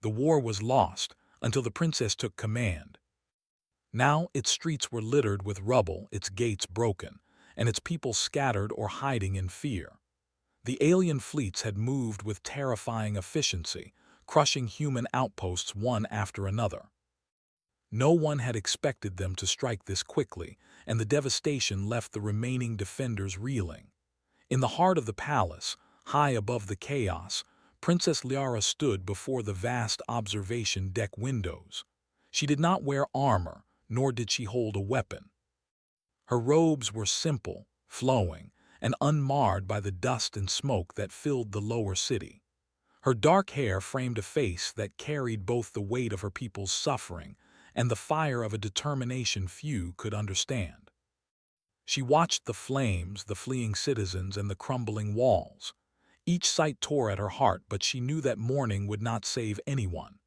The war was lost until the princess took command. Now its streets were littered with rubble, its gates broken, and its people scattered or hiding in fear. The alien fleets had moved with terrifying efficiency, crushing human outposts one after another. No one had expected them to strike this quickly, and the devastation left the remaining defenders reeling. In the heart of the palace, high above the chaos, Princess Liara stood before the vast observation deck windows. She did not wear armor, nor did she hold a weapon. Her robes were simple, flowing, and unmarred by the dust and smoke that filled the lower city. Her dark hair framed a face that carried both the weight of her people's suffering and the fire of a determination few could understand. She watched the flames, the fleeing citizens, and the crumbling walls. Each sight tore at her heart, but she knew that mourning would not save anyone.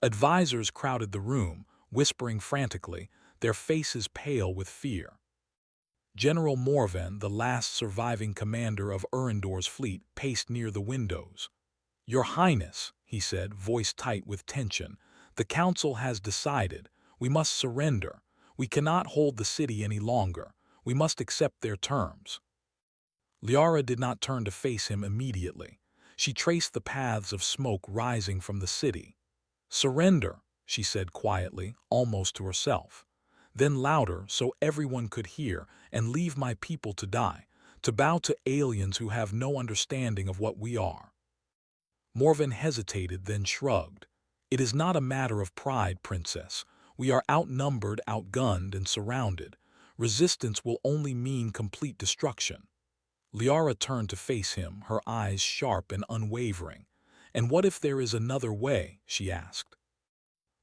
Advisors crowded the room, whispering frantically, their faces pale with fear. General Morven, the last surviving commander of Urindor's fleet, paced near the windows. "Your Highness," he said, voice tight with tension, "the council has decided. We must surrender. We cannot hold the city any longer. We must accept their terms." Liara did not turn to face him immediately. She traced the paths of smoke rising from the city. "Surrender," she said quietly, almost to herself. Then louder, so everyone could hear, "and leave my people to die, to bow to aliens who have no understanding of what we are." Morven hesitated, then shrugged. "It is not a matter of pride, Princess. We are outnumbered, outgunned, and surrounded. Resistance will only mean complete destruction." Liara turned to face him, her eyes sharp and unwavering. "And what if there is another way?" she asked.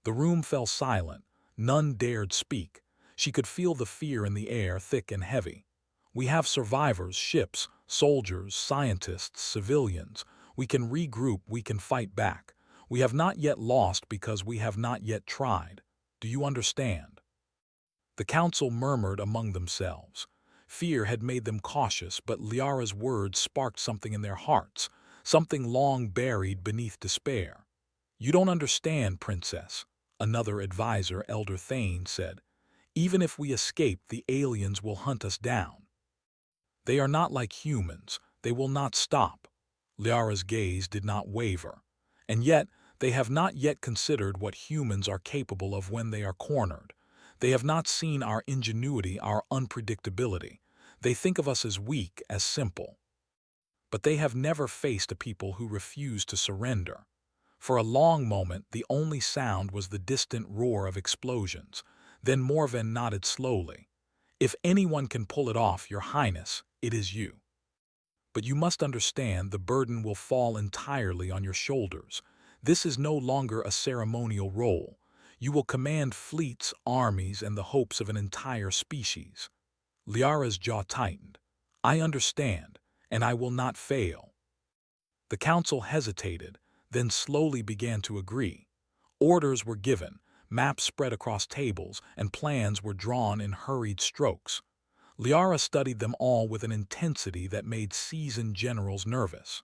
The room fell silent. None dared speak. She could feel the fear in the air, thick and heavy. "We have survivors, ships, soldiers, scientists, civilians. We can regroup, we can fight back. We have not yet lost because we have not yet tried. Do you understand?" The council murmured among themselves. Fear had made them cautious, but Liara's words sparked something in their hearts, something long buried beneath despair. "You don't understand, Princess," another advisor, Elder Thane, said. "Even if we escape, the aliens will hunt us down. They are not like humans. They will not stop." Liara's gaze did not waver. "And yet, they have not yet considered what humans are capable of when they are cornered. They have not seen our ingenuity, our unpredictability. They think of us as weak, as simple. But they have never faced a people who refuse to surrender." For a long moment, the only sound was the distant roar of explosions. Then Morven nodded slowly. "If anyone can pull it off, Your Highness, it is you. But you must understand the burden will fall entirely on your shoulders. This is no longer a ceremonial role. You will command fleets, armies, and the hopes of an entire species." Liara's jaw tightened. "I understand, and I will not fail." The council hesitated, then slowly began to agree. Orders were given, maps spread across tables, and plans were drawn in hurried strokes. Liara studied them all with an intensity that made seasoned generals nervous.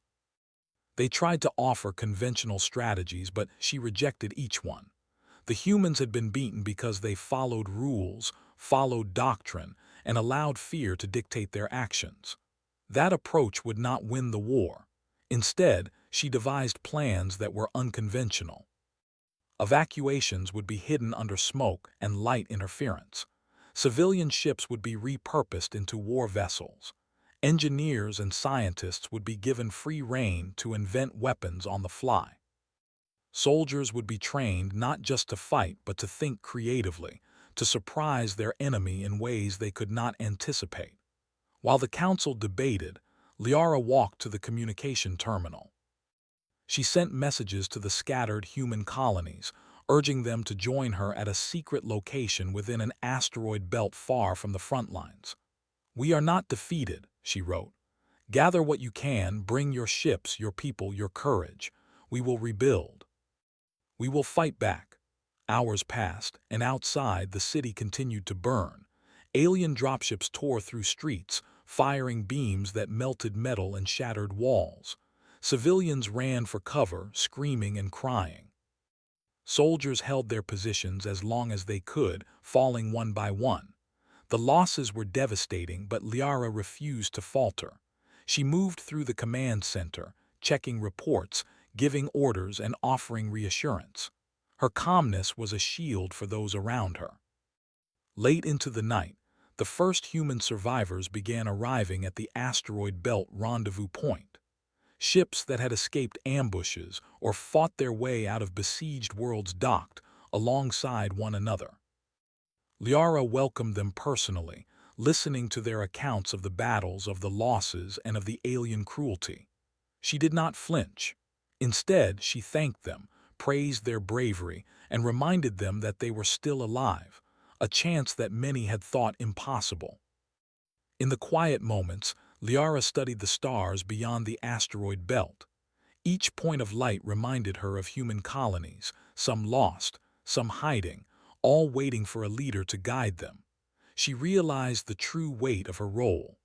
They tried to offer conventional strategies, but she rejected each one. The humans had been beaten because they followed rules, followed doctrine, and allowed fear to dictate their actions. That approach would not win the war. Instead, she devised plans that were unconventional. Evacuations would be hidden under smoke and light interference. Civilian ships would be repurposed into war vessels. Engineers and scientists would be given free rein to invent weapons on the fly. Soldiers would be trained not just to fight but to think creatively, to surprise their enemy in ways they could not anticipate. While the council debated, Liara walked to the communication terminal. She sent messages to the scattered human colonies, urging them to join her at a secret location within an asteroid belt far from the front lines. "We are not defeated," she wrote. "Gather what you can, bring your ships, your people, your courage. We will rebuild. We will fight back." Hours passed, and outside the city continued to burn. Alien dropships tore through streets, firing beams that melted metal and shattered walls. Civilians ran for cover, screaming and crying. Soldiers held their positions as long as they could, falling one by one. The losses were devastating, but Liara refused to falter. She moved through the command center, checking reports, giving orders, and offering reassurance. Her calmness was a shield for those around her. Late into the night, the first human survivors began arriving at the asteroid belt rendezvous point. Ships that had escaped ambushes or fought their way out of besieged worlds docked alongside one another. Liara welcomed them personally, listening to their accounts of the battles, of the losses, and of the alien cruelty. She did not flinch. Instead, she thanked them, praised their bravery, and reminded them that they were still alive, a chance that many had thought impossible. In the quiet moments, Liara studied the stars beyond the asteroid belt. Each point of light reminded her of human colonies, some lost, some hiding, all waiting for a leader to guide them. She realized the true weight of her role.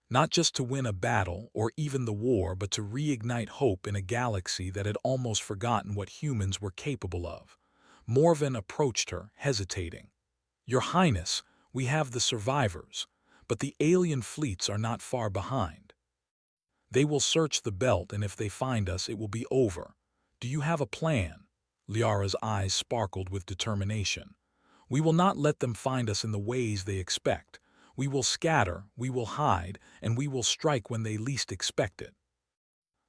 Not just to win a battle or even the war, but to reignite hope in a galaxy that had almost forgotten what humans were capable of. Morven approached her, hesitating. "Your Highness, we have the survivors, but the alien fleets are not far behind. They will search the belt, and if they find us, it will be over. Do you have a plan?" Liara's eyes sparkled with determination. "We will not let them find us in the ways they expect. We will scatter, we will hide, and we will strike when they least expect it.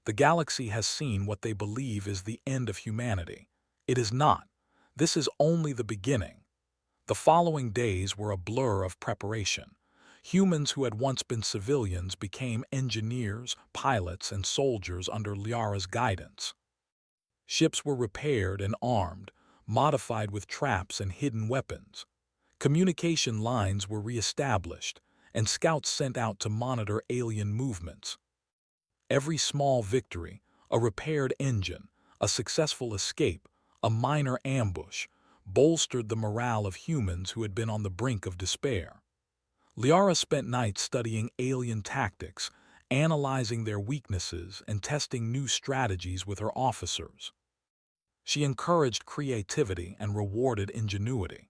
The galaxy has seen what they believe is the end of humanity. It is not. This is only the beginning." The following days were a blur of preparation. Humans who had once been civilians became engineers, pilots, and soldiers under Liara's guidance. Ships were repaired and armed, modified with traps and hidden weapons. Communication lines were re-established, and scouts sent out to monitor alien movements. Every small victory, a repaired engine, a successful escape, a minor ambush, bolstered the morale of humans who had been on the brink of despair. Liara spent nights studying alien tactics, analyzing their weaknesses, and testing new strategies with her officers. She encouraged creativity and rewarded ingenuity.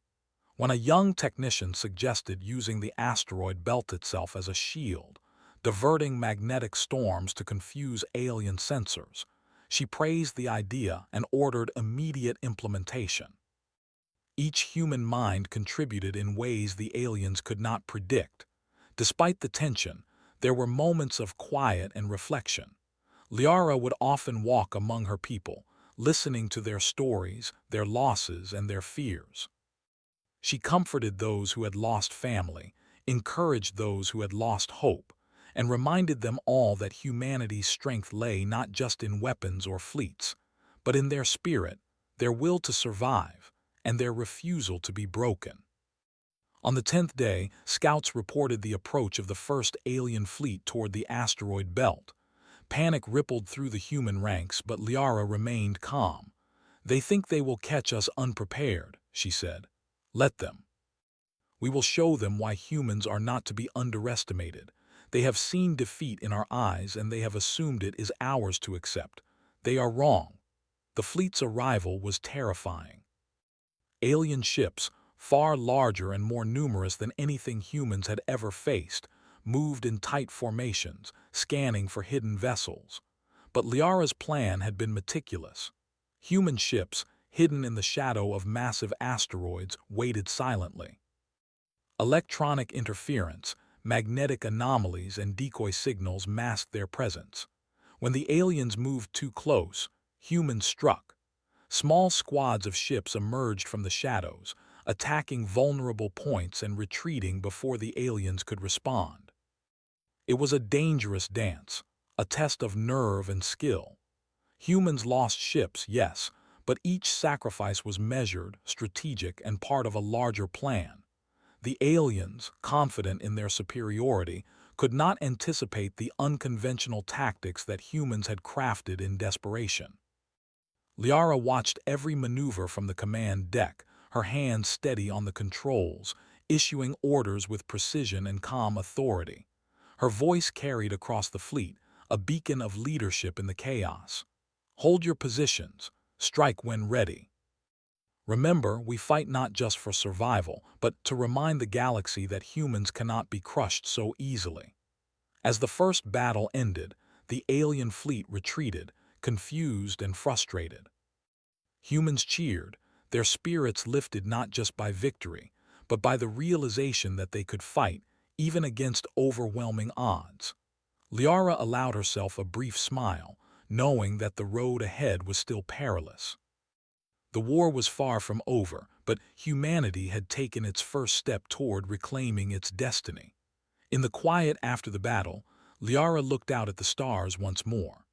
When a young technician suggested using the asteroid belt itself as a shield, diverting magnetic storms to confuse alien sensors, she praised the idea and ordered immediate implementation. Each human mind contributed in ways the aliens could not predict. Despite the tension, there were moments of quiet and reflection. Liara would often walk among her people, listening to their stories, their losses, and their fears. She comforted those who had lost family, encouraged those who had lost hope, and reminded them all that humanity's strength lay not just in weapons or fleets, but in their spirit, their will to survive, and their refusal to be broken. On the 10th day, scouts reported the approach of the first alien fleet toward the asteroid belt. Panic rippled through the human ranks, but Liara remained calm. "They think they will catch us unprepared," she said. "Let them. We will show them why humans are not to be underestimated. They have seen defeat in our eyes, and they have assumed it is ours to accept. They are wrong." The fleet's arrival was terrifying. Alien ships, far larger and more numerous than anything humans had ever faced, moved in tight formations, scanning for hidden vessels. But Liara's plan had been meticulous. Human ships, hidden in the shadow of massive asteroids, waited silently. Electronic interference, magnetic anomalies, and decoy signals masked their presence. When the aliens moved too close, humans struck. Small squads of ships emerged from the shadows, attacking vulnerable points and retreating before the aliens could respond. It was a dangerous dance, a test of nerve and skill. Humans lost ships, yes, but each sacrifice was measured, strategic, and part of a larger plan. The aliens, confident in their superiority, could not anticipate the unconventional tactics that humans had crafted in desperation. Liara watched every maneuver from the command deck, her hands steady on the controls, issuing orders with precision and calm authority. Her voice carried across the fleet, a beacon of leadership in the chaos. "Hold your positions. Strike when ready." Remember, we fight not just for survival, but to remind the galaxy that humans cannot be crushed so easily. As the first battle ended, the alien fleet retreated, confused and frustrated. Humans cheered, their spirits lifted not just by victory, but by the realization that they could fight, even against overwhelming odds. Liara allowed herself a brief smile, knowing that the road ahead was still perilous. The war was far from over, but humanity had taken its first step toward reclaiming its destiny. In the quiet after the battle, Liara looked out at the stars once more.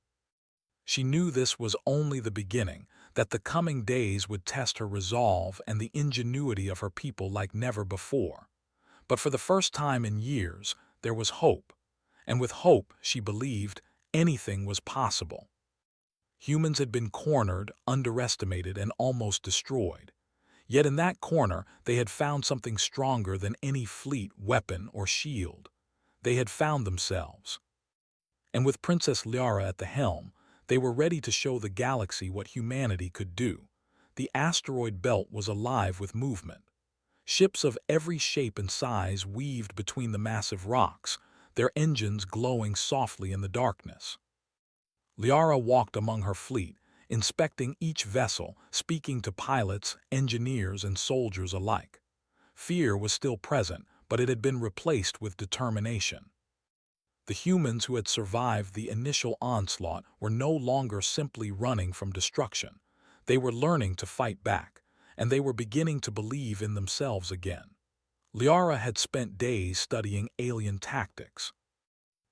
She knew this was only the beginning, that the coming days would test her resolve and the ingenuity of her people like never before. But for the first time in years, there was hope. And with hope, she believed, anything was possible. Humans had been cornered, underestimated, and almost destroyed. Yet in that corner, they had found something stronger than any fleet, weapon, or shield. They had found themselves. And with Princess Liara at the helm, they were ready to show the galaxy what humanity could do. The asteroid belt was alive with movement. Ships of every shape and size weaved between the massive rocks, their engines glowing softly in the darkness. Liara walked among her fleet, inspecting each vessel, speaking to pilots, engineers, and soldiers alike. Fear was still present, but it had been replaced with determination. The humans who had survived the initial onslaught were no longer simply running from destruction. They were learning to fight back, and they were beginning to believe in themselves again. Liara had spent days studying alien tactics.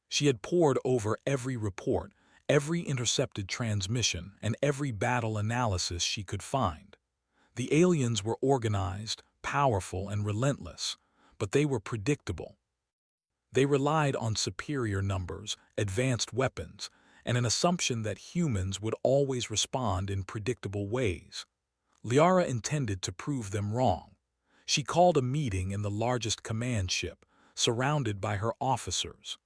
She had pored over every report, every intercepted transmission, and every battle analysis she could find. The aliens were organized, powerful, and relentless, but they were predictable. They relied on superior numbers, advanced weapons, and an assumption that humans would always respond in predictable ways. Liara intended to prove them wrong. She called a meeting in the largest command ship, surrounded by her officers.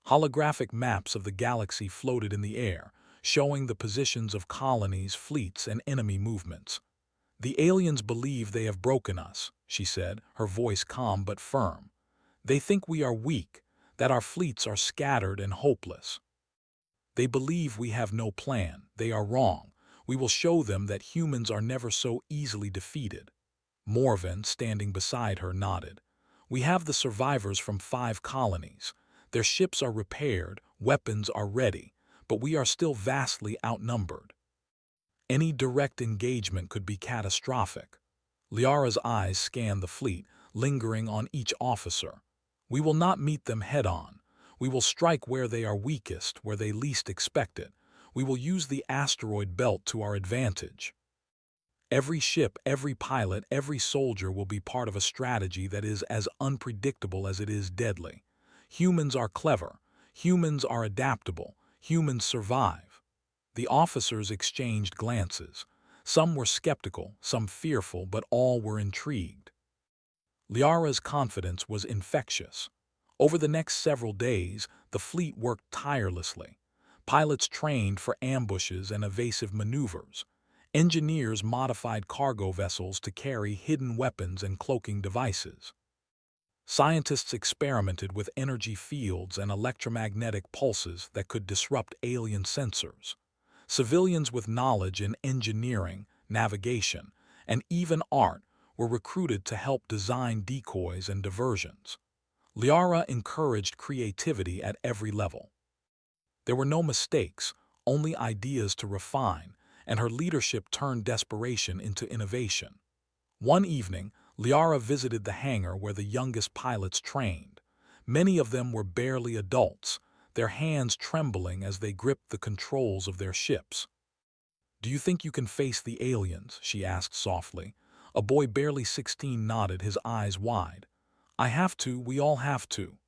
Holographic maps of the galaxy floated in the air, showing the positions of colonies, fleets, and enemy movements. "The aliens believe they have broken us," she said, her voice calm but firm. "They think we are weak, that our fleets are scattered and hopeless. They believe we have no plan. They are wrong. We will show them that humans are never so easily defeated." Morven, standing beside her, nodded. "We have the survivors from 5 colonies. Their ships are repaired, weapons are ready, but we are still vastly outnumbered. Any direct engagement could be catastrophic." Liara's eyes scanned the fleet, lingering on each officer. "We will not meet them head-on. We will strike where they are weakest, where they least expect it. We will use the asteroid belt to our advantage. Every ship, every pilot, every soldier will be part of a strategy that is as unpredictable as it is deadly. Humans are clever. Humans are adaptable. Humans survive." The officers exchanged glances. Some were skeptical, some fearful, but all were intrigued. Liara's confidence was infectious. Over the next several days, the fleet worked tirelessly. Pilots trained for ambushes and evasive maneuvers. Engineers modified cargo vessels to carry hidden weapons and cloaking devices. Scientists experimented with energy fields and electromagnetic pulses that could disrupt alien sensors. Civilians with knowledge in engineering, navigation, and even art were recruited to help design decoys and diversions. Liara encouraged creativity at every level. There were no mistakes, only ideas to refine, and her leadership turned desperation into innovation. One evening, Liara visited the hangar where the youngest pilots trained. Many of them were barely adults, their hands trembling as they gripped the controls of their ships. "Do you think you can face the aliens?" she asked softly. A boy barely 16 nodded, his eyes wide. "I have to, we all have to."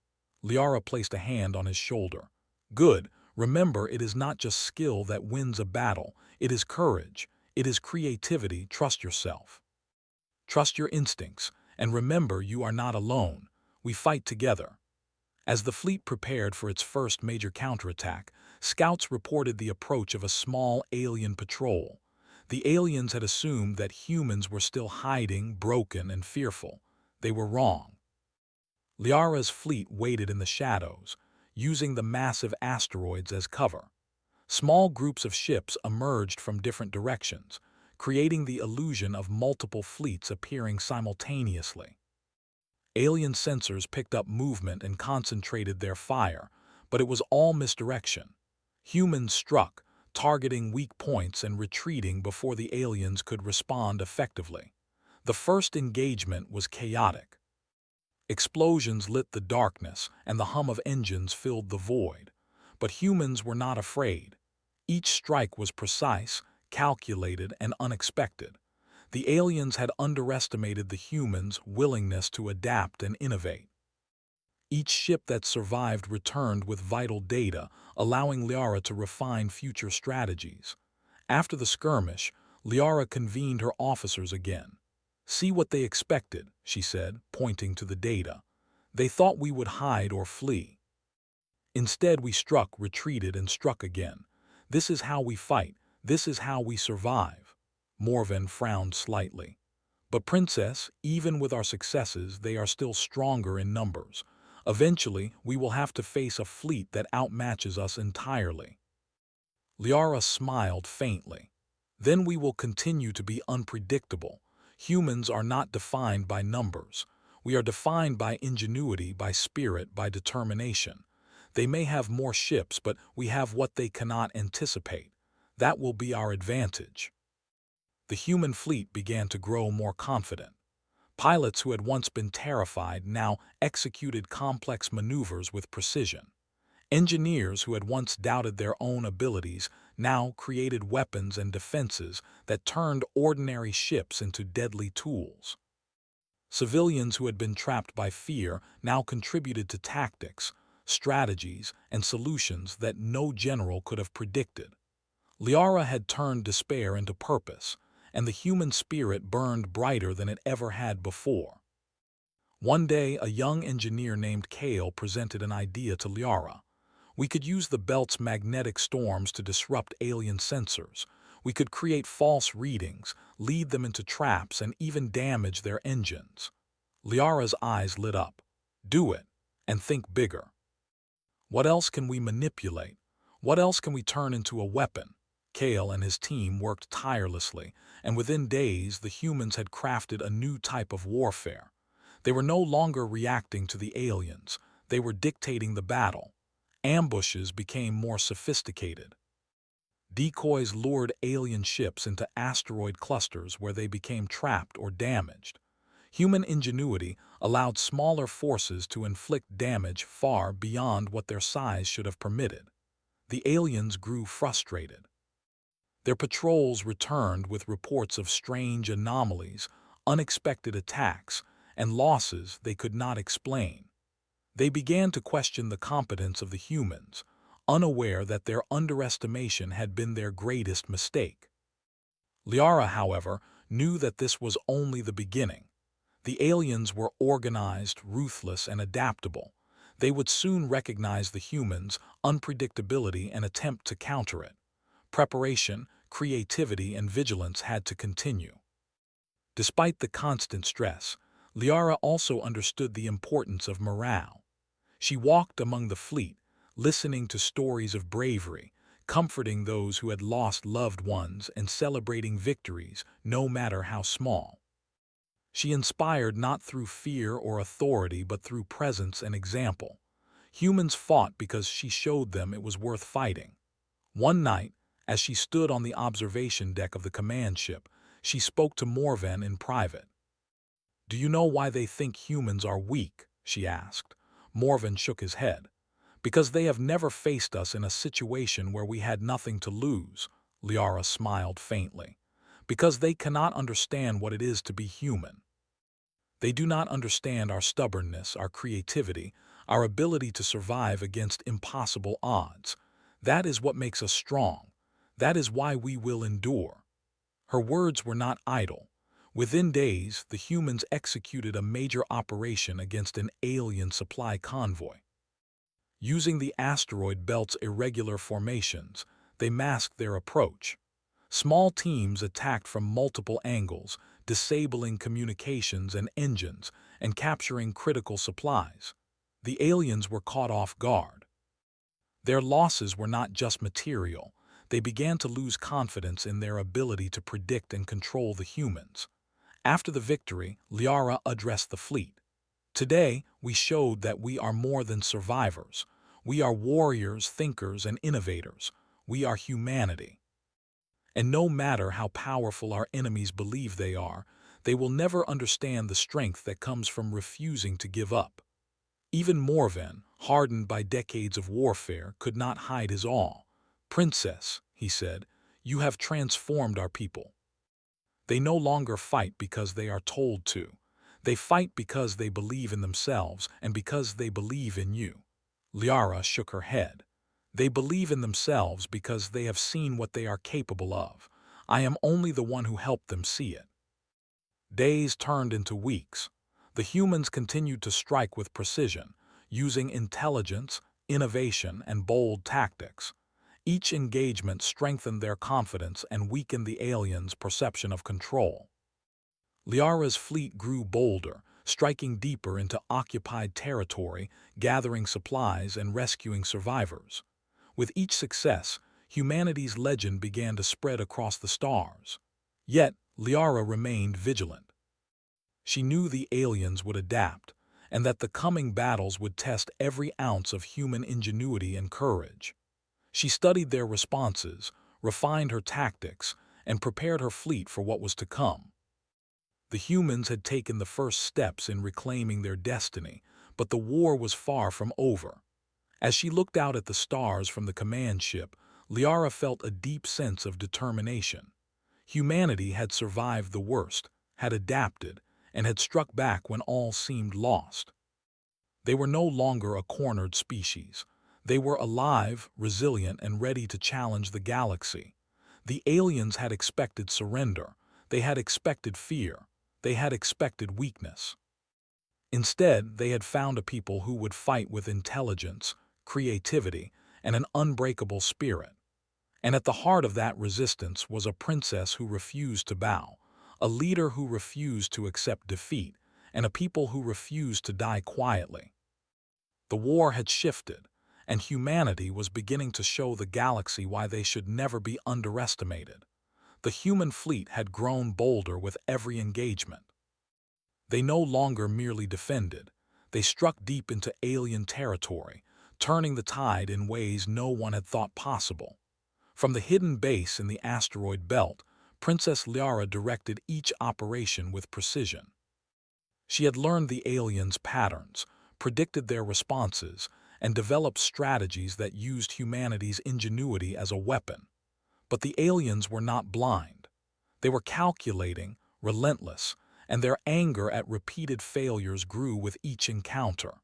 Liara placed a hand on his shoulder. "Good. Remember, it is not just skill that wins a battle. It is courage. It is creativity. Trust yourself. Trust your instincts, and remember you are not alone. We fight together." As the fleet prepared for its first major counterattack, scouts reported the approach of a small alien patrol. The aliens had assumed that humans were still hiding, broken, and fearful. They were wrong. Liara's fleet waited in the shadows, using the massive asteroids as cover. Small groups of ships emerged from different directions, creating the illusion of multiple fleets appearing simultaneously. Alien sensors picked up movement and concentrated their fire, but it was all misdirection. Humans struck, targeting weak points and retreating before the aliens could respond effectively. The first engagement was chaotic. Explosions lit the darkness, and the hum of engines filled the void. But humans were not afraid. Each strike was precise, calculated, and unexpected. The aliens had underestimated the humans' willingness to adapt and innovate. Each ship that survived returned with vital data, allowing Liara to refine future strategies. After the skirmish, Liara convened her officers again. "See what they expected," she said, pointing to the data. "They thought we would hide or flee. Instead, we struck, retreated, and struck again. This is how we fight. This is how we survive." Morven frowned slightly. "But Princess, even with our successes, they are still stronger in numbers. Eventually, we will have to face a fleet that outmatches us entirely." Liara smiled faintly. "Then we will continue to be unpredictable. Humans are not defined by numbers. We are defined by ingenuity, by spirit, by determination. They may have more ships, but we have what they cannot anticipate. That will be our advantage." The human fleet began to grow more confident. Pilots who had once been terrified now executed complex maneuvers with precision. Engineers who had once doubted their own abilities now created weapons and defenses that turned ordinary ships into deadly tools. Civilians who had been trapped by fear now contributed to tactics, strategies, and solutions that no general could have predicted. Liara had turned despair into purpose, and the human spirit burned brighter than it ever had before. One day, a young engineer named Kale presented an idea to Liara. "We could use the belt's magnetic storms to disrupt alien sensors. We could create false readings, lead them into traps, and even damage their engines." Liara's eyes lit up. "Do it, and think bigger. What else can we manipulate? What else can we turn into a weapon?" Kale and his team worked tirelessly, and within days the humans had crafted a new type of warfare. They were no longer reacting to the aliens. They were dictating the battle. Ambushes became more sophisticated. Decoys lured alien ships into asteroid clusters where they became trapped or damaged. Human ingenuity allowed smaller forces to inflict damage far beyond what their size should have permitted. The aliens grew frustrated. Their patrols returned with reports of strange anomalies, unexpected attacks, and losses they could not explain. They began to question the competence of the humans, unaware that their underestimation had been their greatest mistake. Liara, however, knew that this was only the beginning. The aliens were organized, ruthless, and adaptable. They would soon recognize the humans' unpredictability and attempt to counter it. Preparation, creativity, and vigilance had to continue. Despite the constant stress, Liara also understood the importance of morale. She walked among the fleet, listening to stories of bravery, comforting those who had lost loved ones and celebrating victories, no matter how small. She inspired not through fear or authority but through presence and example. Humans fought because she showed them it was worth fighting. One night, as she stood on the observation deck of the command ship, she spoke to Morven in private. "Do you know why they think humans are weak?" she asked. Morven shook his head. "Because they have never faced us in a situation where we had nothing to lose," Liara smiled faintly. "Because they cannot understand what it is to be human. They do not understand our stubbornness, our creativity, our ability to survive against impossible odds. That is what makes us strong. That is why we will endure." Her words were not idle. Within days, the humans executed a major operation against an alien supply convoy. Using the asteroid belt's irregular formations, they masked their approach. Small teams attacked from multiple angles, disabling communications and engines and capturing critical supplies. The aliens were caught off guard. Their losses were not just material. They began to lose confidence in their ability to predict and control the humans. After the victory, Liara addressed the fleet. Today, we showed that we are more than survivors. We are warriors, thinkers, and innovators. We are humanity. And no matter how powerful our enemies believe they will never understand the strength that comes from refusing to give up. Even Morven, hardened by decades of warfare, could not hide his awe. "Princess," he said, "you have transformed our people. They no longer fight because they are told to. They fight because they believe in themselves and because they believe in you." Liara shook her head. "They believe in themselves because they have seen what they are capable of. I am only the one who helped them see it." Days turned into weeks. The humans continued to strike with precision, using intelligence, innovation, and bold tactics. Each engagement strengthened their confidence and weakened the aliens' perception of control. Liara's fleet grew bolder, striking deeper into occupied territory, gathering supplies and rescuing survivors. With each success, humanity's legend began to spread across the stars. Yet, Liara remained vigilant. She knew the aliens would adapt, and that the coming battles would test every ounce of human ingenuity and courage. She studied their responses, refined her tactics, and prepared her fleet for what was to come. The humans had taken the first steps in reclaiming their destiny, but the war was far from over. As she looked out at the stars from the command ship, Liara felt a deep sense of determination. Humanity had survived the worst, had adapted, and had struck back when all seemed lost. They were no longer a cornered species. They were alive, resilient, and ready to challenge the galaxy. The aliens had expected surrender. They had expected fear. They had expected weakness. Instead, they had found a people who would fight with intelligence, creativity, and an unbreakable spirit. And at the heart of that resistance was a princess who refused to bow, a leader who refused to accept defeat, and a people who refused to die quietly. The war had shifted, and humanity was beginning to show the galaxy why they should never be underestimated. The human fleet had grown bolder with every engagement. They no longer merely defended. They struck deep into alien territory, turning the tide in ways no one had thought possible. From the hidden base in the asteroid belt, Princess Liara directed each operation with precision. She had learned the aliens' patterns, predicted their responses, and developed strategies that used humanity's ingenuity as a weapon. But the aliens were not blind. They were calculating, relentless, and their anger at repeated failures grew with each encounter.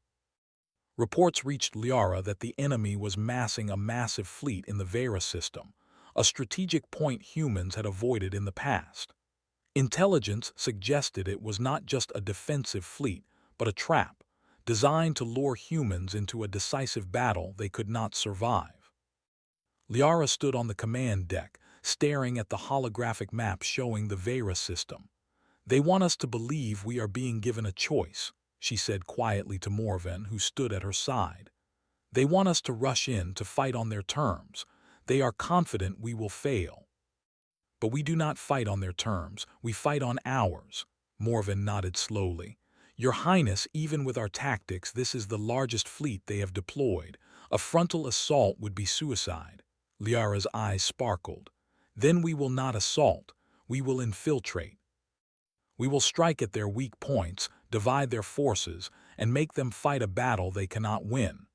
Reports reached Liara that the enemy was massing a massive fleet in the Vera system, a strategic point humans had avoided in the past. Intelligence suggested it was not just a defensive fleet, but a trap, designed to lure humans into a decisive battle they could not survive. Liara stood on the command deck, staring at the holographic map showing the Vera system. "They want us to believe we are being given a choice," she said quietly to Morven, who stood at her side. "They want us to rush in to fight on their terms. They are confident we will fail." "But we do not fight on their terms, we fight on ours." Morven nodded slowly. "Your Highness, even with our tactics, this is the largest fleet they have deployed. A frontal assault would be suicide." Liara's eyes sparkled. "Then we will not assault, we will infiltrate. We will strike at their weak points, divide their forces, and make them fight a battle they cannot win."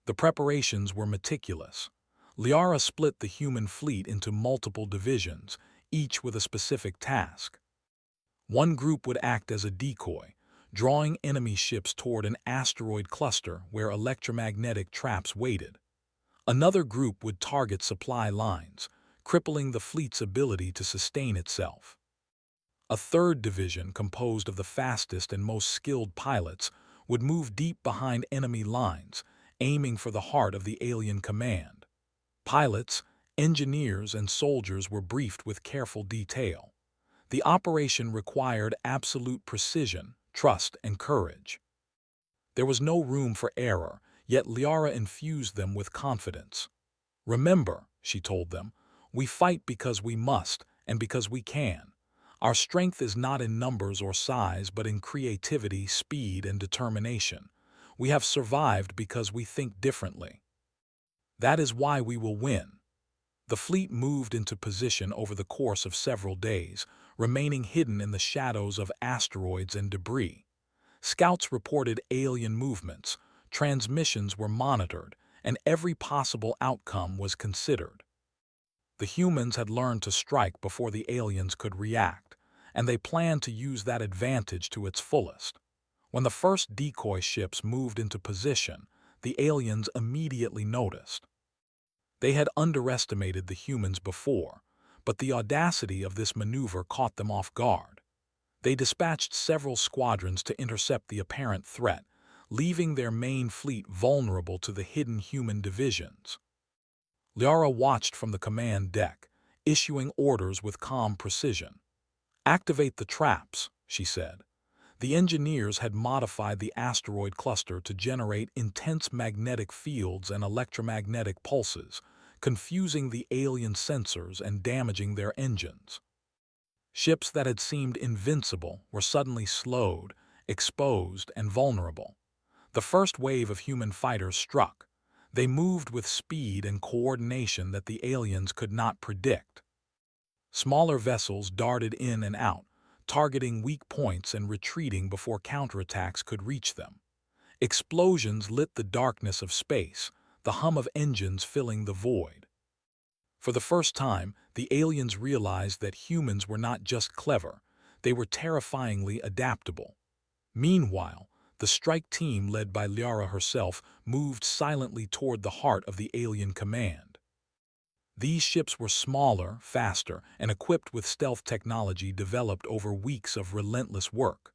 The preparations were meticulous. Liara split the human fleet into multiple divisions, each with a specific task. One group would act as a decoy, drawing enemy ships toward an asteroid cluster where electromagnetic traps waited. Another group would target supply lines, crippling the fleet's ability to sustain itself. A third division, composed of the fastest and most skilled pilots, would move deep behind enemy lines, aiming for the heart of the alien command. Pilots, Engineers and soldiers were briefed with careful detail. The operation required absolute precision, trust, and courage. There was no room for error, yet Liara infused them with confidence. "Remember," she told them, "we fight because we must and because we can. Our strength is not in numbers or size, but in creativity, speed, and determination. We have survived because we think differently. That is why we will win." The fleet moved into position over the course of several days, remaining hidden in the shadows of asteroids and debris. Scouts reported alien movements, transmissions were monitored, and every possible outcome was considered. The humans had learned to strike before the aliens could react, and they planned to use that advantage to its fullest. When the first decoy ships moved into position, the aliens immediately noticed. They had underestimated the humans before, but the audacity of this maneuver caught them off guard. They dispatched several squadrons to intercept the apparent threat, leaving their main fleet vulnerable to the hidden human divisions. Liara watched from the command deck, issuing orders with calm precision. "Activate the traps," she said. The engineers had modified the asteroid cluster to generate intense magnetic fields and electromagnetic pulses, confusing the alien sensors and damaging their engines. Ships that had seemed invincible were suddenly slowed, exposed, and vulnerable. The first wave of human fighters struck. They moved with speed and coordination that the aliens could not predict. Smaller vessels darted in and out, targeting weak points and retreating before counterattacks could reach them. Explosions lit the darkness of space, the hum of engines filling the void. For the first time, the aliens realized that humans were not just clever, they were terrifyingly adaptable. Meanwhile, the strike team led by Liara herself moved silently toward the heart of the alien command. These ships were smaller, faster, and equipped with stealth technology developed over weeks of relentless work.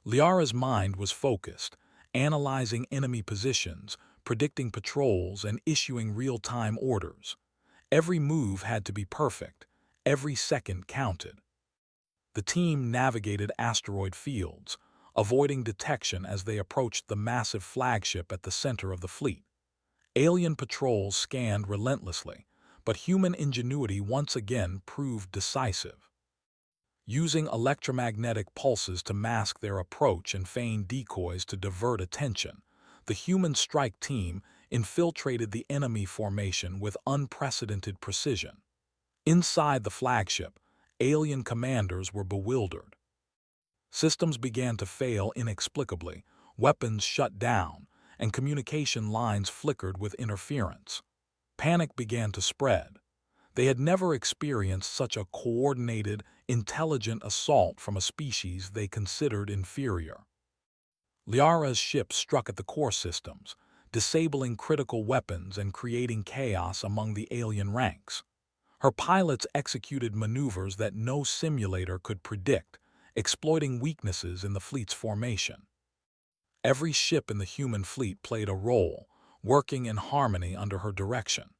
Liara's mind was focused, analyzing enemy positions, predicting patrols, and issuing real-time orders. Every move had to be perfect. Every second counted. The team navigated asteroid fields, avoiding detection as they approached the massive flagship at the center of the fleet. Alien patrols scanned relentlessly, but human ingenuity once again proved decisive. Using electromagnetic pulses to mask their approach and feign decoys to divert attention, the human strike team infiltrated the enemy formation with unprecedented precision. Inside the flagship, alien commanders were bewildered. Systems began to fail inexplicably, weapons shut down, and communication lines flickered with interference. Panic began to spread. They had never experienced such a coordinated, intelligent assault from a species they considered inferior. Liara's ship struck at the core systems, disabling critical weapons and creating chaos among the alien ranks. Her pilots executed maneuvers that no simulator could predict, exploiting weaknesses in the fleet's formation. Every ship in the human fleet played a role, working in harmony under her direction.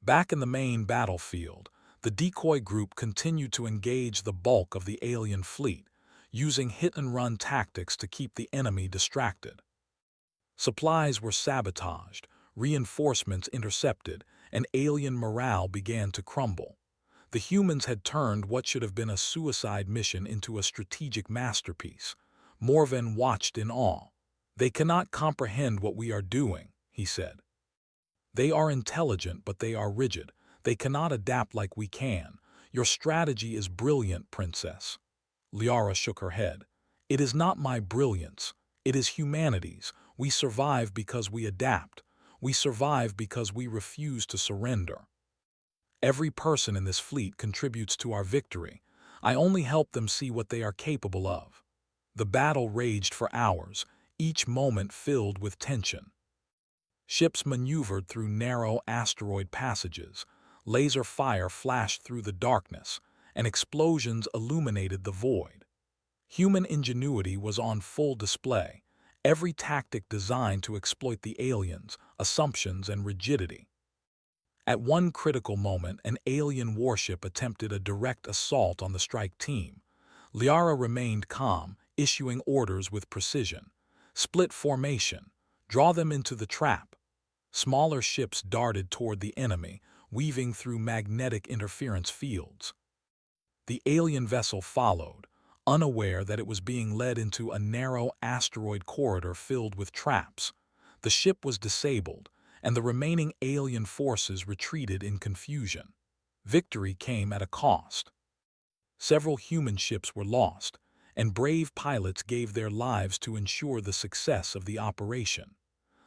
Back in the main battlefield, the decoy group continued to engage the bulk of the alien fleet, using hit-and-run tactics to keep the enemy distracted. Supplies were sabotaged, reinforcements intercepted, and alien morale began to crumble. The humans had turned what should have been a suicide mission into a strategic masterpiece. Morven watched in awe. "They cannot comprehend what we are doing," he said. "They are intelligent, but they are rigid. They cannot adapt like we can. Your strategy is brilliant, Princess." Liara shook her head. "It is not my brilliance. It is humanity's. We survive because we adapt. We survive because we refuse to surrender. Every person in this fleet contributes to our victory. I only help them see what they are capable of." The battle raged for hours, each moment filled with tension. Ships maneuvered through narrow asteroid passages, laser fire flashed through the darkness, and explosions illuminated the void. Human ingenuity was on full display, every tactic designed to exploit the aliens' assumptions and rigidity. At one critical moment, an alien warship attempted a direct assault on the strike team. Liara remained calm, issuing orders with precision. Split formation. Draw them into the trap. Smaller ships darted toward the enemy, weaving through magnetic interference fields. The alien vessel followed, unaware that it was being led into a narrow asteroid corridor filled with traps. The ship was disabled, and the remaining alien forces retreated in confusion. Victory came at a cost. Several human ships were lost, and brave pilots gave their lives to ensure the success of the operation.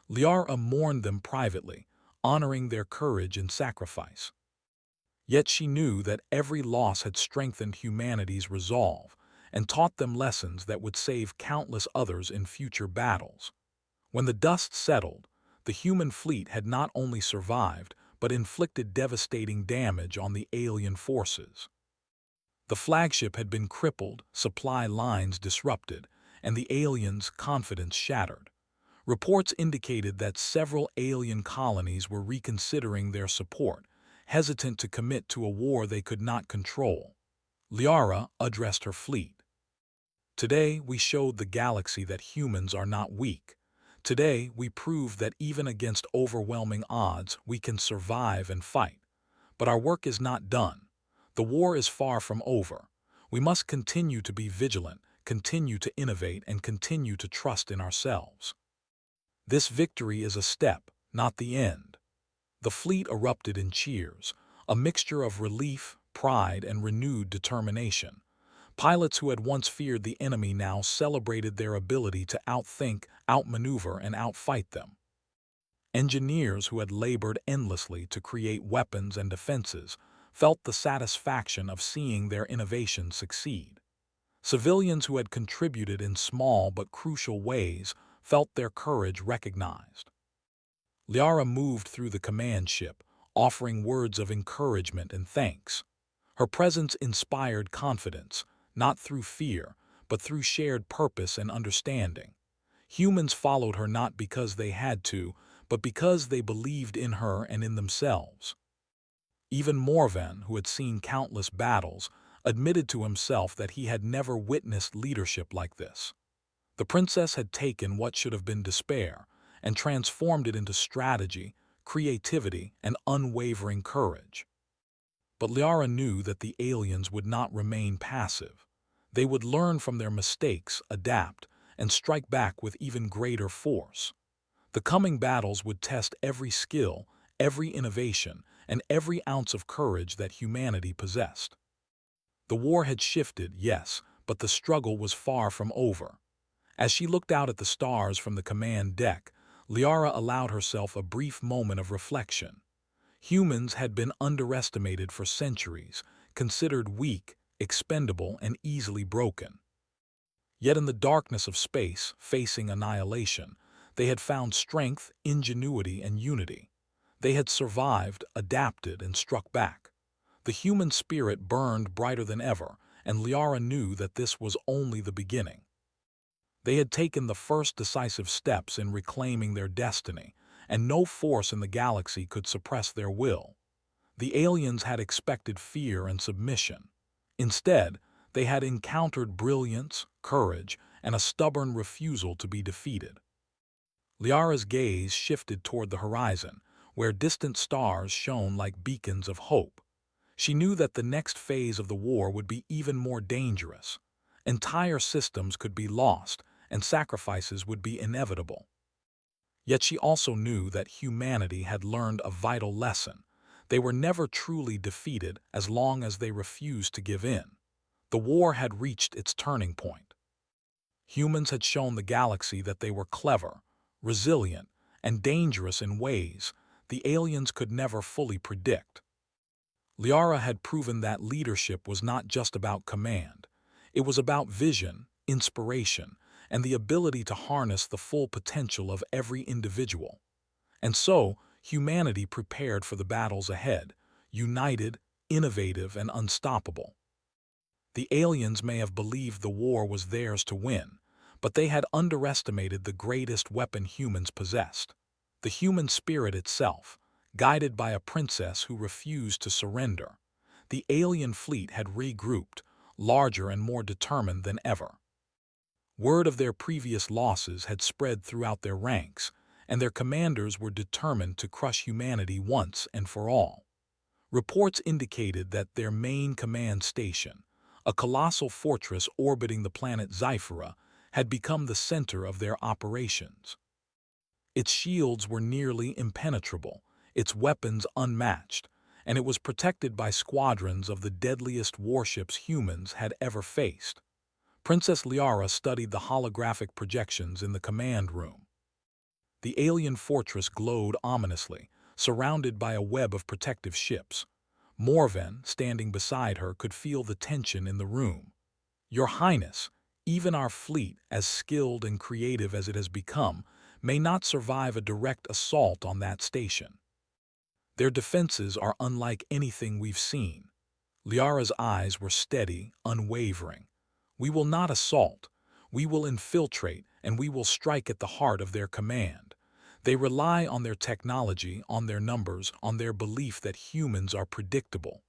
Liara mourned them privately, honoring their courage and sacrifice. Yet she knew that every loss had strengthened humanity's resolve and taught them lessons that would save countless others in future battles. When the dust settled, the human fleet had not only survived but inflicted devastating damage on the alien forces. The flagship had been crippled, supply lines disrupted, and the aliens' confidence shattered. Reports indicated that several alien colonies were reconsidering their support, hesitant to commit to a war they could not control. Liara addressed her fleet. Today, we showed the galaxy that humans are not weak. Today, we proved that even against overwhelming odds, we can survive and fight. But our work is not done. The war is far from over. We must continue to be vigilant, continue to innovate, and continue to trust in ourselves. This victory is a step, not the end. The fleet erupted in cheers, a mixture of relief, pride, and renewed determination. Pilots who had once feared the enemy now celebrated their ability to outthink, outmaneuver, and outfight them. Engineers who had labored endlessly to create weapons and defenses felt the satisfaction of seeing their innovations succeed. Civilians who had contributed in small but crucial ways felt their courage recognized. Liara moved through the command ship, offering words of encouragement and thanks. Her presence inspired confidence, not through fear, but through shared purpose and understanding. Humans followed her not because they had to, but because they believed in her and in themselves. Even Morvan, who had seen countless battles, admitted to himself that he had never witnessed leadership like this. The princess had taken what should have been despair and transformed it into strategy, creativity, and unwavering courage. But Liara knew that the aliens would not remain passive. They would learn from their mistakes, adapt, and strike back with even greater force. The coming battles would test every skill, every innovation, and every ounce of courage that humanity possessed. The war had shifted, yes, but the struggle was far from over. As she looked out at the stars from the command deck, Liara allowed herself a brief moment of reflection. Humans had been underestimated for centuries, considered weak, expendable, and easily broken. Yet in the darkness of space, facing annihilation, they had found strength, ingenuity, and unity. They had survived, adapted, and struck back. The human spirit burned brighter than ever, and Liara knew that this was only the beginning. They had taken the first decisive steps in reclaiming their destiny, and no force in the galaxy could suppress their will. The aliens had expected fear and submission. Instead, they had encountered brilliance, courage, and a stubborn refusal to be defeated. Liara's gaze shifted toward the horizon, where distant stars shone like beacons of hope. She knew that the next phase of the war would be even more dangerous. Entire systems could be lost, and sacrifices would be inevitable. Yet she also knew that humanity had learned a vital lesson. They were never truly defeated as long as they refused to give in. The war had reached its turning point. Humans had shown the galaxy that they were clever, resilient, and dangerous in ways the aliens could never fully predict. Liara had proven that leadership was not just about command. It was about vision, inspiration, and the ability to harness the full potential of every individual. And so, humanity prepared for the battles ahead, united, innovative, and unstoppable. The aliens may have believed the war was theirs to win, but they had underestimated the greatest weapon humans possessed: the human spirit itself, guided by a princess who refused to surrender. The alien fleet had regrouped, larger and more determined than ever. Word of their previous losses had spread throughout their ranks, and their commanders were determined to crush humanity once and for all. Reports indicated that their main command station, a colossal fortress orbiting the planet Zyphera, had become the center of their operations. Its shields were nearly impenetrable, its weapons unmatched, and it was protected by squadrons of the deadliest warships humans had ever faced. Princess Liara studied the holographic projections in the command room. The alien fortress glowed ominously, surrounded by a web of protective ships. Morven, standing beside her, could feel the tension in the room. "Your Highness, even our fleet, as skilled and creative as it has become, may not survive a direct assault on that station. Their defenses are unlike anything we've seen." Liara's eyes were steady, unwavering. "We will not assault. We will infiltrate, and we will strike at the heart of their command. They rely on their technology, on their numbers, on their belief that humans are predictable.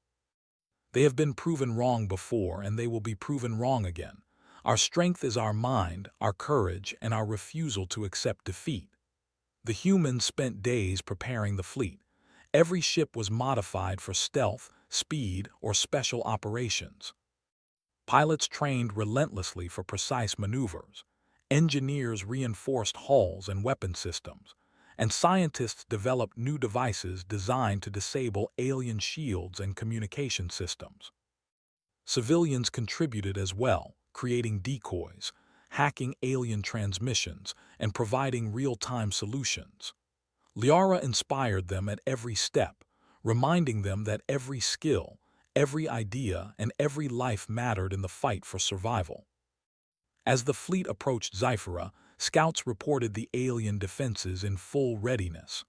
They have been proven wrong before, and they will be proven wrong again. Our strength is our mind, our courage, and our refusal to accept defeat." The humans spent days preparing the fleet. Every ship was modified for stealth, speed, or special operations. Pilots trained relentlessly for precise maneuvers. Engineers reinforced hulls and weapon systems, and scientists developed new devices designed to disable alien shields and communication systems. Civilians contributed as well, creating decoys, hacking alien transmissions, and providing real-time solutions. Liara inspired them at every step, reminding them that every skill, every idea, and every life mattered in the fight for survival. As the fleet approached Zyphera, scouts reported the alien defenses in full readiness.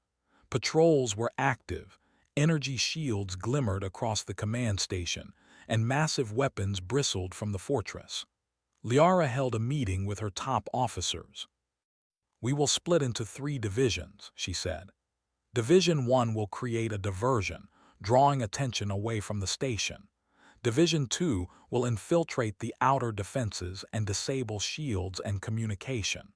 Patrols were active, energy shields glimmered across the command station, and massive weapons bristled from the fortress. Liara held a meeting with her top officers. "We will split into 3 divisions," she said. "Division 1 will create a diversion, drawing attention away from the station. Division 2 will infiltrate the outer defenses and disable shields and communication.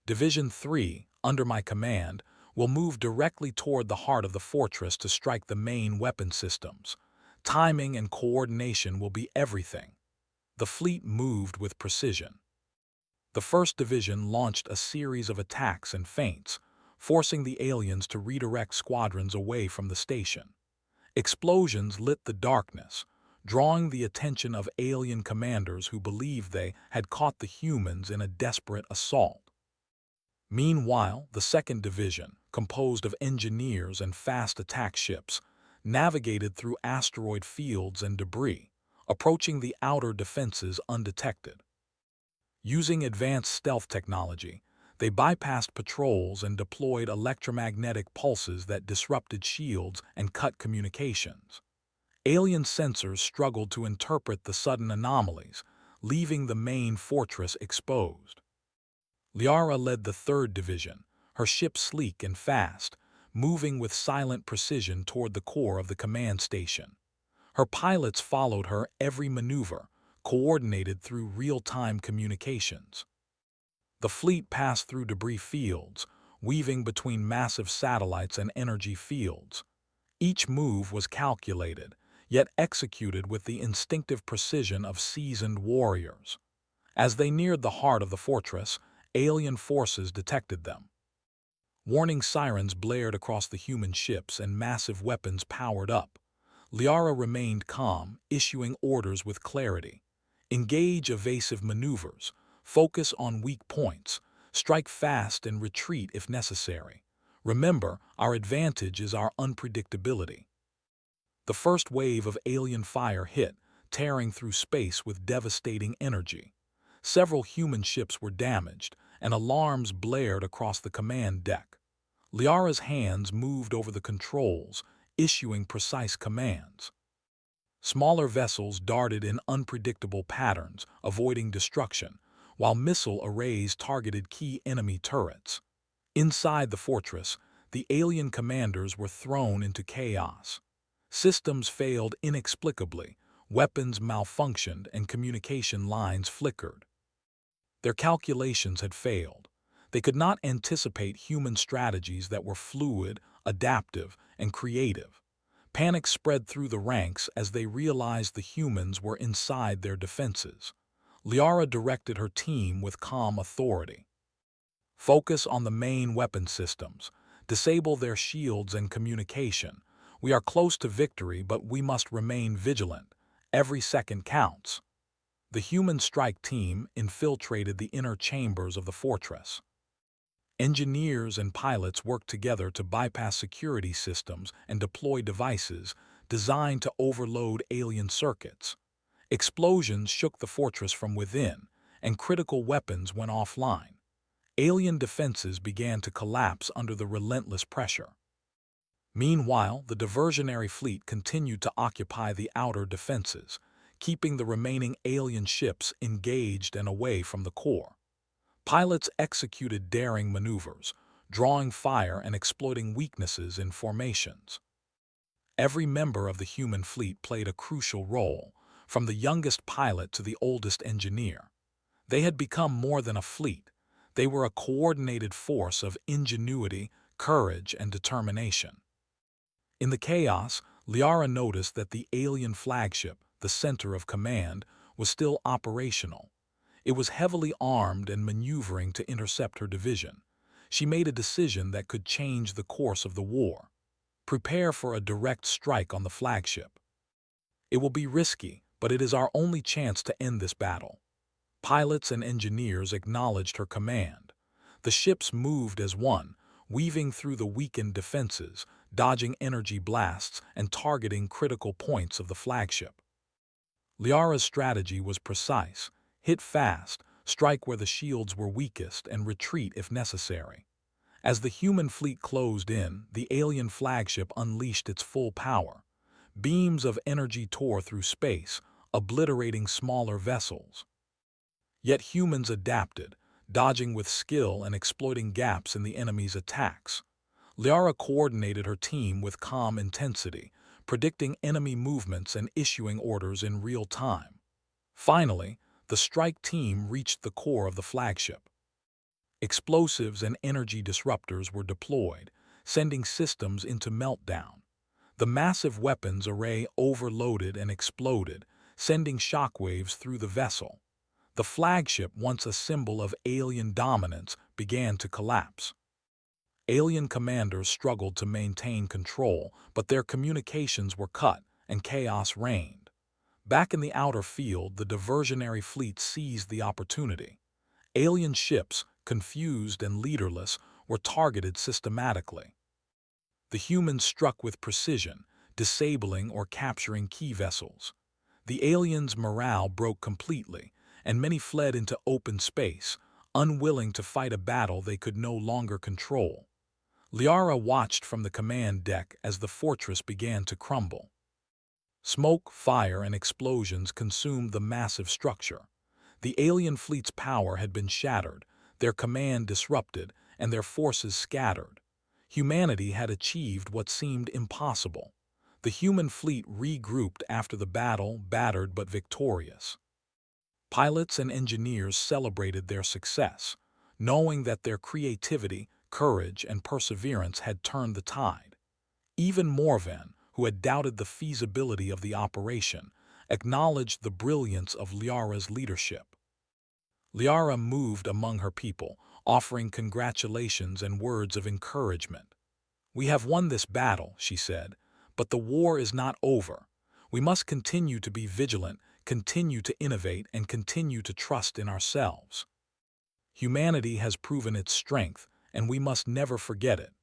Division 3, under my command, will move directly toward the heart of the fortress to strike the main weapon systems. Timing and coordination will be everything." The fleet moved with precision. The first division launched a series of attacks and feints, forcing the aliens to redirect squadrons away from the station. Explosions lit the darkness, drawing the attention of alien commanders who believed they had caught the humans in a desperate assault. Meanwhile, the second division, composed of engineers and fast attack ships, navigated through asteroid fields and debris, approaching the outer defenses undetected. Using advanced stealth technology, they bypassed patrols and deployed electromagnetic pulses that disrupted shields and cut communications. Alien sensors struggled to interpret the sudden anomalies, leaving the main fortress exposed. Liara led the third division, her ship sleek and fast, moving with silent precision toward the core of the command station. Her pilots followed her every maneuver, coordinated through real-time communications. The fleet passed through debris fields, weaving between massive satellites and energy fields. Each move was calculated, yet executed with the instinctive precision of seasoned warriors. As they neared the heart of the fortress, alien forces detected them. Warning sirens blared across the human ships and massive weapons powered up. Liara remained calm, issuing orders with clarity. "Engage evasive maneuvers, focus on weak points, strike fast and retreat if necessary. Remember, our advantage is our unpredictability." The first wave of alien fire hit, tearing through space with devastating energy. Several human ships were damaged, and alarms blared across the command deck. Liara's hands moved over the controls, issuing precise commands. Smaller vessels darted in unpredictable patterns, avoiding destruction, while missile arrays targeted key enemy turrets. Inside the fortress, the alien commanders were thrown into chaos. Systems failed inexplicably, weapons malfunctioned, and communication lines flickered. Their calculations had failed. They could not anticipate human strategies that were fluid, adaptive, and creative. Panic spread through the ranks as they realized the humans were inside their defenses. Liara directed her team with calm authority. Focus on the main weapon systems. Disable their shields and communication. We are close to victory, but we must remain vigilant. Every second counts. The human strike team infiltrated the inner chambers of the fortress. Engineers and pilots worked together to bypass security systems and deploy devices designed to overload alien circuits. Explosions shook the fortress from within, and critical weapons went offline. Alien defenses began to collapse under the relentless pressure. Meanwhile, the diversionary fleet continued to occupy the outer defenses, keeping the remaining alien ships engaged and away from the core. Pilots executed daring maneuvers, drawing fire and exploiting weaknesses in formations. Every member of the human fleet played a crucial role, from the youngest pilot to the oldest engineer. They had become more than a fleet. They were a coordinated force of ingenuity, courage, and determination. In the chaos, Liara noticed that the alien flagship, the center of command, was still operational. It was heavily armed and maneuvering to intercept her division. She made a decision that could change the course of the war. Prepare for a direct strike on the flagship. It will be risky, but it is our only chance to end this battle. Pilots and engineers acknowledged her command. The ships moved as one, weaving through the weakened defenses, dodging energy blasts and targeting critical points of the flagship. Liara's strategy was precise: hit fast, strike where the shields were weakest, and retreat if necessary. As the human fleet closed in, the alien flagship unleashed its full power. Beams of energy tore through space, obliterating smaller vessels. Yet humans adapted, dodging with skill and exploiting gaps in the enemy's attacks. Liara coordinated her team with calm intensity, predicting enemy movements and issuing orders in real time. Finally, the strike team reached the core of the flagship. Explosives and energy disruptors were deployed, sending systems into meltdown. The massive weapons array overloaded and exploded, sending shockwaves through the vessel. The flagship, once a symbol of alien dominance, began to collapse. Alien commanders struggled to maintain control, but their communications were cut and chaos reigned. Back in the outer field, the diversionary fleet seized the opportunity. Alien ships, confused and leaderless, were targeted systematically. The humans struck with precision, disabling or capturing key vessels. The aliens' morale broke completely, and many fled into open space, unwilling to fight a battle they could no longer control. Liara watched from the command deck as the fortress began to crumble. Smoke, fire, and explosions consumed the massive structure. The alien fleet's power had been shattered, their command disrupted, and their forces scattered. Humanity had achieved what seemed impossible. The human fleet regrouped after the battle, battered but victorious. Pilots and engineers celebrated their success, knowing that their creativity, courage, and perseverance had turned the tide. Even Morvan, who had doubted the feasibility of the operation, acknowledged the brilliance of Liara's leadership. Liara moved among her people, offering congratulations and words of encouragement. "We have won this battle," she said, "but the war is not over. We must continue to be vigilant, continue to innovate, and continue to trust in ourselves. Humanity has proven its strength, and we must never forget it."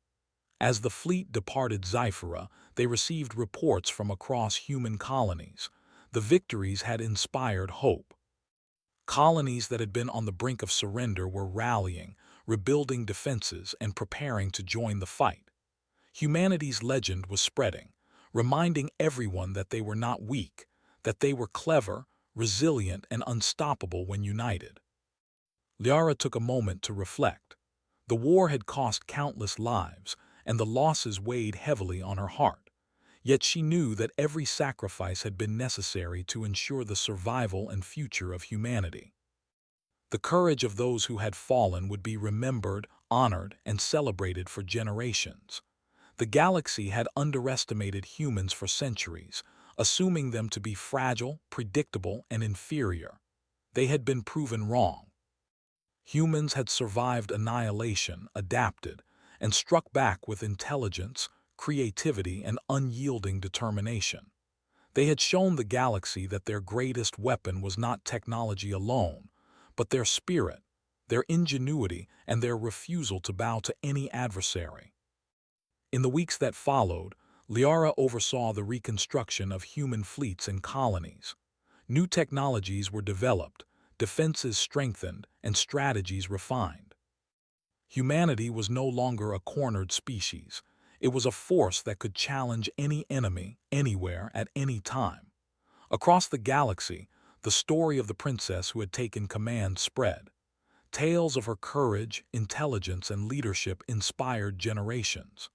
As the fleet departed Zyphera, they received reports from across human colonies. The victories had inspired hope. Colonies that had been on the brink of surrender were rallying, rebuilding defenses, and preparing to join the fight. Humanity's legend was spreading, reminding everyone that they were not weak, that they were clever, resilient, and unstoppable when united. Liara took a moment to reflect. The war had cost countless lives, and the losses weighed heavily on her heart. Yet she knew that every sacrifice had been necessary to ensure the survival and future of humanity. The courage of those who had fallen would be remembered, honored, and celebrated for generations. The galaxy had underestimated humans for centuries, assuming them to be fragile, predictable, and inferior. They had been proven wrong. Humans had survived annihilation, adapted, and struck back with intelligence, creativity, and unyielding determination. They had shown the galaxy that their greatest weapon was not technology alone, but their spirit, their ingenuity, and their refusal to bow to any adversary. In the weeks that followed, Liara oversaw the reconstruction of human fleets and colonies. New technologies were developed, defenses strengthened, and strategies refined. Humanity was no longer a cornered species. It was a force that could challenge any enemy, anywhere, at any time. Across the galaxy, the story of the princess who had taken command spread. Tales of her courage, intelligence, and leadership inspired generations.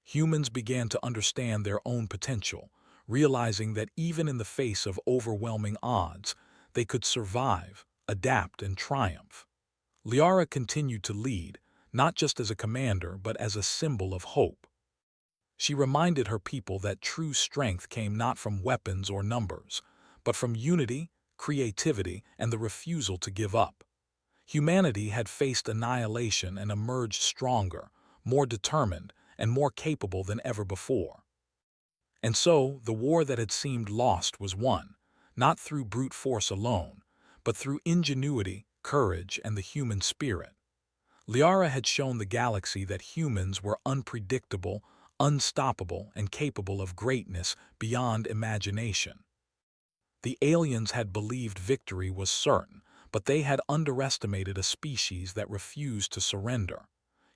Humans began to understand their own potential, realizing that even in the face of overwhelming odds, they could survive, adapt, and triumph. Liara continued to lead, not just as a commander but as a symbol of hope. She reminded her people that true strength came not from weapons or numbers, but from unity, creativity, and the refusal to give up. Humanity had faced annihilation and emerged stronger, more determined, and more capable than ever before. And so, the war that had seemed lost was won, not through brute force alone, but through ingenuity, courage, and the human spirit. Liara had shown the galaxy that humans were unpredictable, unstoppable, and capable of greatness beyond imagination. The aliens had believed victory was certain, but they had underestimated a species that refused to surrender.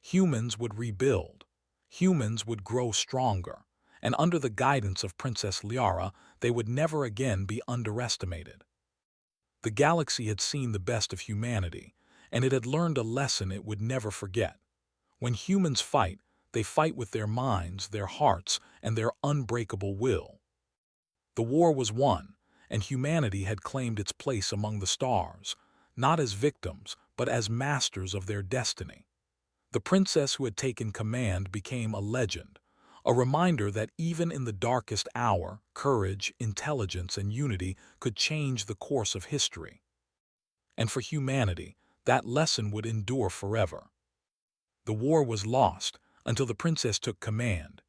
Humans would rebuild. Humans would grow stronger, and under the guidance of Princess Liara, they would never again be underestimated. The galaxy had seen the best of humanity, and it had learned a lesson it would never forget. When humans fight, they fight with their minds, their hearts, and their unbreakable will. The war was won, and humanity had claimed its place among the stars, not as victims, but as masters of their destiny. The princess who had taken command became a legend, a reminder that even in the darkest hour, courage, intelligence, and unity could change the course of history. And for humanity, that lesson would endure forever. The war was lost until the princess took command,